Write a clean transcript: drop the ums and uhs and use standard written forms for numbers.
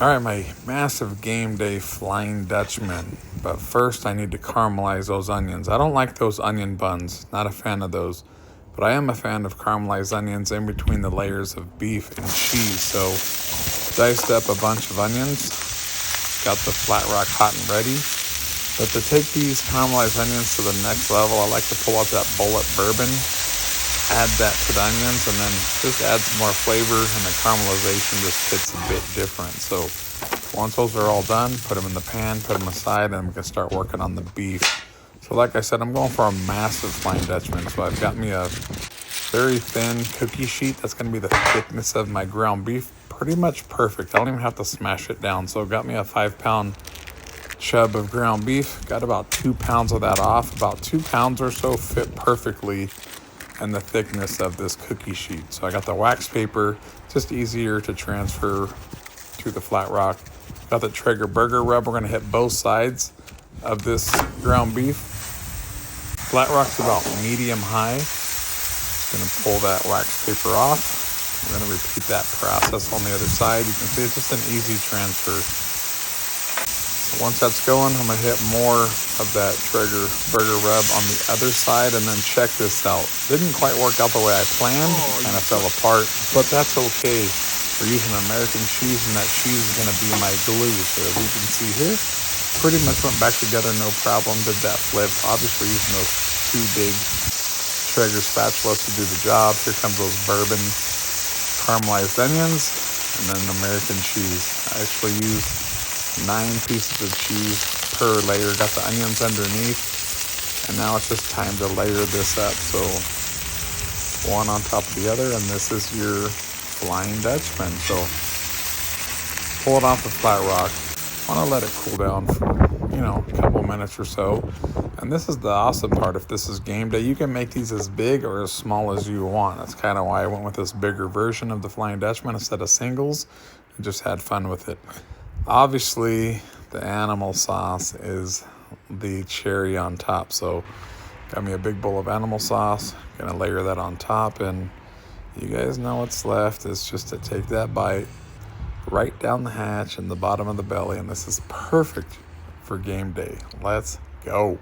All right, my massive game day Flying Dutchman. But first, I need to caramelize those onions. I don't like those onion buns. Not a fan of those. But I am a fan of caramelized onions in between the layers of beef and cheese. So, diced up a bunch of onions. Got the flat rock hot and ready. But to take these caramelized onions to the next level, I like to pull out that bullet bourbon, add that to the onions, and then just add some more flavor, and the caramelization just hits a bit different. So once those are all done, put them in the pan, put them aside, and I'm going to start working on the beef. So like I said, I'm going for a massive Flying Dutchman. So I've got me a very thin cookie sheet. That's going to be the thickness of my ground beef. Pretty much perfect. I don't even have to smash it down. So I've got me a 5-pound chub of ground beef. Got about 2 pounds of that off. About 2 pounds or so fit perfectly in the thickness of this cookie sheet. So I got the wax paper, just easier to transfer to the flat rock. Got the Cheeseburger rub. We're going to hit both sides of this ground beef. Flat rock's about medium high. Going to pull that wax paper off. We're going to repeat that process on the other side. You can see it's just an easy transfer. Once that's going, I'm going to hit more of that Cheeseburger rub on the other side, and then check this out. Didn't quite work out the way I planned. Kind of fell apart, but that's okay. We're using American cheese, and that cheese is going to be my glue. So as you can see here, pretty much went back together, no problem. Did that flip. Obviously using those 2 big Traeger spatulas to do the job. Here comes those bourbon caramelized onions, and then American cheese. I actually used 9 pieces of cheese per layer. Got the onions underneath, and now it's just time to layer this up. So one on top of the other, and this is your Flying Dutchman. So pull it off the flat rock. Want to let it cool down for a couple minutes or so. And this is the awesome part. If this is game day, you can make these as big or as small as you want. That's kind of why I went with this bigger version of the Flying Dutchman instead of singles. I just had fun with it. Obviously, the animal sauce is the cherry on top. So got me a big bowl of animal sauce. Gonna layer that on top, and you guys know what's left. It's just to take that bite right down the hatch in the bottom of the belly, and this is perfect for game day. Let's go.